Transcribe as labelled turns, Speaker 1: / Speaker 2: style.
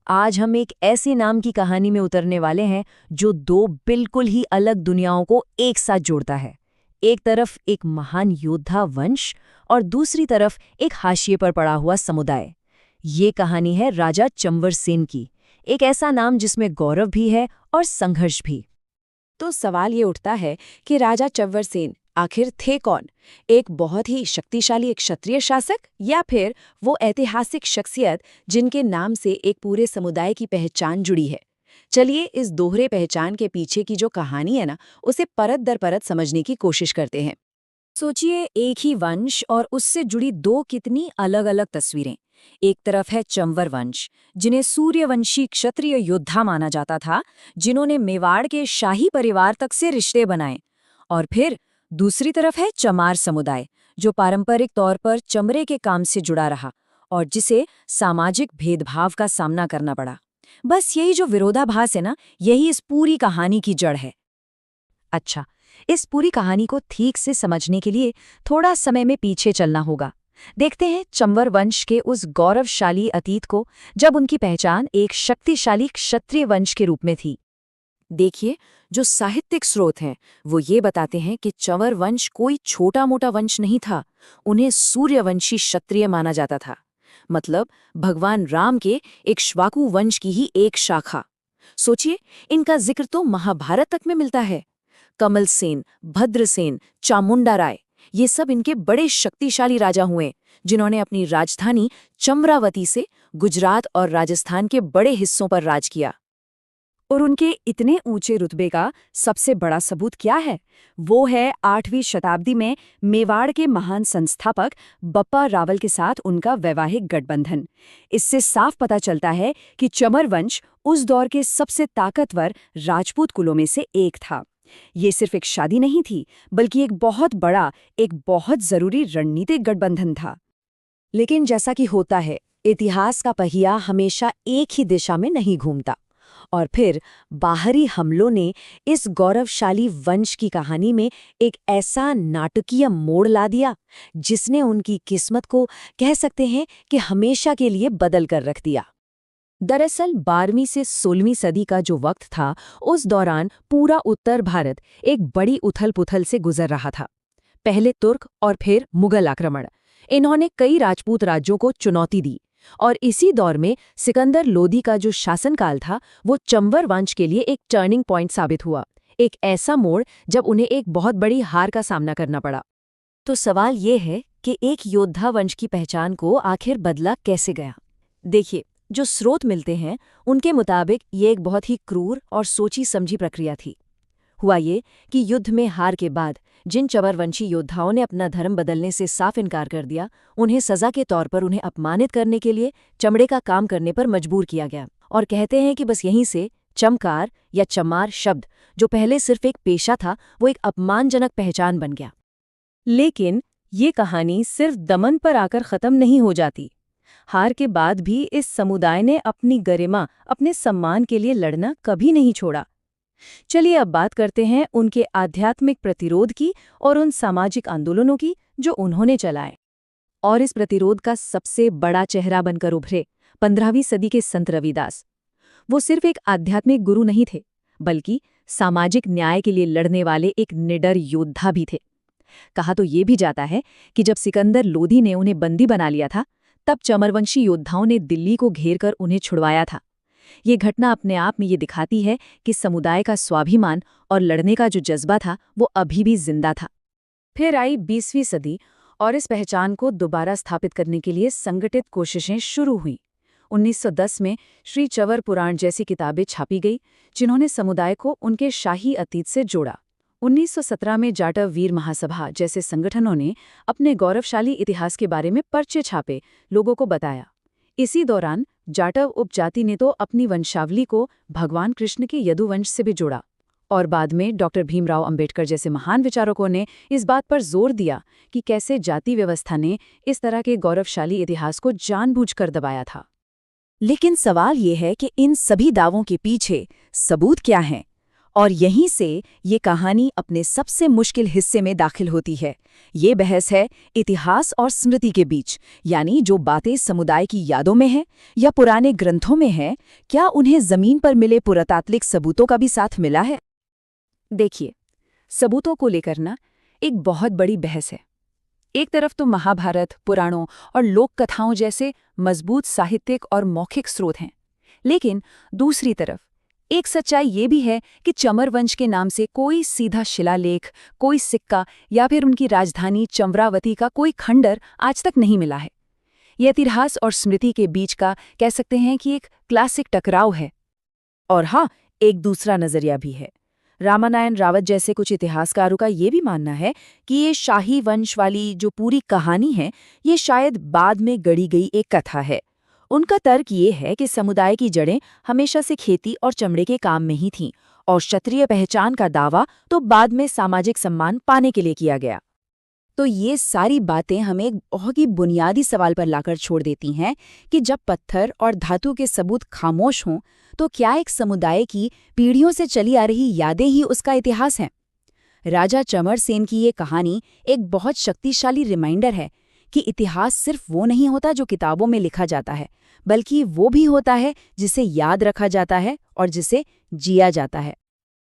Speaker 1: आज हम एक ऐसे नाम की कहानी में उतरने वाले हैं जो दो बिल्कुल ही अलग दुनियाओं को एक साथ जोड़ता है। एक तरफ एक महान योद्धा वंश और दूसरी तरफ एक हाशिए पर पड़ा हुआ समुदाय। ये कहानी है राजा चंवर सेन की, एक ऐसा नाम जिसमें गौरव भी है और संघर्ष भी।
Speaker 2: तो सवाल ये उठता है कि राजा चंवर सेन आखिर थे कौन? एक बहुत ही शक्तिशाली एक क्षत्रिय शासक, या फिर वो ऐतिहासिक शख्सियत जिनके नाम से एक पूरे समुदाय की पहचान जुड़ी है? चलिए इस दोहरे पहचान के पीछे की जो कहानी है ना, उसे परत दर परत समझने की कोशिश करते हैं।
Speaker 1: सोचिए, एक ही वंश और उससे जुड़ी दो कितनी अलग अलग तस्वीरें। एक तरफ है चंवर वंश, जिन्हें सूर्यवंशी क्षत्रिय योद्धा माना जाता था, जिन्होंने मेवाड़ के शाही परिवार तक से रिश्ते बनाए। और फिर दूसरी तरफ है चमार समुदाय, जो पारंपरिक तौर पर चमड़े के काम से जुड़ा रहा और जिसे सामाजिक भेदभाव का सामना करना पड़ा। बस यही जो विरोधाभास है ना, यही इस पूरी कहानी की जड़ है। अच्छा, इस पूरी कहानी को ठीक से समझने के लिए थोड़ा समय में पीछे चलना होगा। देखते हैं चंवर वंश के उस गौरवशाली अतीत को, जब उनकी पहचान एक शक्तिशाली क्षत्रिय वंश के रूप में थी।
Speaker 2: देखिए, जो साहित्यिक स्रोत हैं वो ये बताते हैं कि चंवर वंश कोई छोटा मोटा वंश नहीं था। उन्हें सूर्यवंशी क्षत्रिय माना जाता था, मतलब भगवान राम के इक्ष्वाकु वंश की ही एक शाखा। सोचिए, इनका जिक्र तो महाभारत तक में मिलता है। कमल सेन, भद्रसेन, चामुंडा राय, ये सब इनके बड़े शक्तिशाली राजा हुए, जिन्होंने अपनी राजधानी चम्रावती से गुजरात और राजस्थान के बड़े हिस्सों पर राज किया।
Speaker 1: और उनके इतने ऊंचे रुतबे का सबसे बड़ा सबूत क्या है? वो है 8वीं शताब्दी में मेवाड़ के महान संस्थापक बप्पा रावल के साथ उनका वैवाहिक गठबंधन। इससे साफ पता चलता है कि चमर वंश उस दौर के सबसे ताकतवर राजपूत कुलों में से एक था। ये सिर्फ एक शादी नहीं थी, बल्कि एक बहुत बड़ा, एक बहुत जरूरी रणनीतिक गठबंधन था। लेकिन जैसा कि होता है, इतिहास का पहिया हमेशा एक ही दिशा में नहीं घूमता। और फिर बाहरी हमलों ने इस गौरवशाली वंश की कहानी में एक ऐसा नाटकीय मोड़ ला दिया, जिसने उनकी किस्मत को, कह सकते हैं कि हमेशा के लिए बदल कर रख दिया। दरअसल 12वीं से 16वीं सदी का जो वक्त था, उस दौरान पूरा उत्तर भारत एक बड़ी उथल-पुथल से गुजर रहा था। पहले तुर्क और फिर मुगल आक्रमण, इन्होंने कई राजपूत राज्यों को चुनौती दी। और इसी दौर में सिकंदर लोदी का जो शासनकाल था, वो चंवर वंश के लिए एक टर्निंग पॉइंट साबित हुआ। एक ऐसा मोड़ जब उन्हें एक बहुत बड़ी हार का सामना करना पड़ा। तो सवाल ये है कि एक योद्धा वंश की पहचान को आखिर बदला कैसे गया? देखिए, जो स्रोत मिलते हैं उनके मुताबिक ये एक बहुत ही क्रूर और सोची समझी प्रक्रिया थी। हुआ ये कि युद्ध में हार के बाद जिन चंवरवंशी योद्धाओं ने अपना धर्म बदलने से साफ इनकार कर दिया, उन्हें सजा के तौर पर उन्हें अपमानित करने के लिए चमड़े का काम करने पर मजबूर किया गया। और कहते हैं कि बस यहीं से चमकार या चमार शब्द, जो पहले सिर्फ एक पेशा था, वो एक अपमानजनक पहचान बन गया। लेकिन ये कहानी सिर्फ दमन पर आकर खत्म नहीं हो जाती। हार के बाद भी इस समुदाय ने अपनी गरिमा, अपने सम्मान के लिए लड़ना कभी नहीं छोड़ा। चलिए अब बात करते हैं उनके आध्यात्मिक प्रतिरोध की और उन सामाजिक आंदोलनों की जो उन्होंने चलाए। और इस प्रतिरोध का सबसे बड़ा चेहरा बनकर उभरे 15वीं सदी के संत रविदास। वो सिर्फ एक आध्यात्मिक गुरु नहीं थे, बल्कि सामाजिक न्याय के लिए लड़ने वाले एक निडर योद्धा भी थे। कहा तो ये भी जाता है कि जब सिकंदर लोधी ने उन्हें बंदी बना लिया था, तब चमरवंशी योद्धाओं ने दिल्ली को घेर कर उन्हें छुड़वाया था। ये घटना अपने आप में ये दिखाती है कि समुदाय का स्वाभिमान और लड़ने का जो जज्बा था, वो अभी भी जिंदा था। फिर आई 20वीं सदी और इस पहचान को दोबारा स्थापित करने के लिए संगठित कोशिशें शुरू हुईं। 1910 में श्री चंवर पुराण जैसी किताबें छापी गई, जिन्होंने समुदाय को उनके शाही अतीत से जोड़ा। 1917 में जाटव वीर महासभा जैसे संगठनों ने अपने गौरवशाली इतिहास के बारे में पर्चे छापे, लोगों को बताया। इसी दौरान जाटव उपजाति ने तो अपनी वंशावली को भगवान कृष्ण के यदुवंश से भी जोड़ा। और बाद में डॉक्टर भीमराव अंबेडकर जैसे महान विचारकों ने इस बात पर जोर दिया कि कैसे जाति व्यवस्था ने इस तरह के गौरवशाली इतिहास को जानबूझकर दबाया था। लेकिन सवाल ये है कि इन सभी दावों के पीछे सबूत क्या हैं? और यहीं से ये कहानी अपने सबसे मुश्किल हिस्से में दाखिल होती है। ये बहस है इतिहास और स्मृति के बीच, यानी जो बातें समुदाय की यादों में हैं या पुराने ग्रंथों में हैं, क्या उन्हें जमीन पर मिले पुरातात्विक सबूतों का भी साथ मिला है? देखिए, सबूतों को लेकर ना एक बहुत बड़ी बहस है। एक तरफ तो महाभारत, पुराणों और लोक कथाओं जैसे मजबूत साहित्यिक और मौखिक स्रोत हैं, लेकिन दूसरी तरफ एक सच्चाई ये भी है कि चमर वंश के नाम से कोई सीधा शिलालेख, कोई सिक्का या फिर उनकी राजधानी चंद्रावती का कोई खंडर आज तक नहीं मिला है। यह इतिहास और स्मृति के बीच का कह सकते हैं कि एक क्लासिक टकराव है।
Speaker 2: और हाँ, एक दूसरा नजरिया भी है। रामानायण रावत जैसे कुछ इतिहासकारों का ये भी मानना है कि ये शाही वंश वाली जो पूरी कहानी है, ये शायद बाद में गढ़ी गई एक कथा है। उनका तर्क ये है कि समुदाय की जड़ें हमेशा से खेती और चमड़े के काम में ही थीं, और क्षत्रिय पहचान का दावा तो बाद में सामाजिक सम्मान पाने के लिए किया गया।
Speaker 1: तो ये सारी बातें हमें एक बहुत ही बुनियादी सवाल पर लाकर छोड़ देती हैं कि जब पत्थर और धातु के सबूत खामोश हों, तो क्या एक समुदाय की पीढ़ियों से चली आ रही यादें ही उसका इतिहास हैं? राजा चमर सेन की ये कहानी एक बहुत शक्तिशाली रिमाइंडर है कि इतिहास सिर्फ वो नहीं होता जो किताबों में लिखा जाता है, बल्कि वो भी होता है जिसे याद रखा जाता है और जिसे जिया जाता है।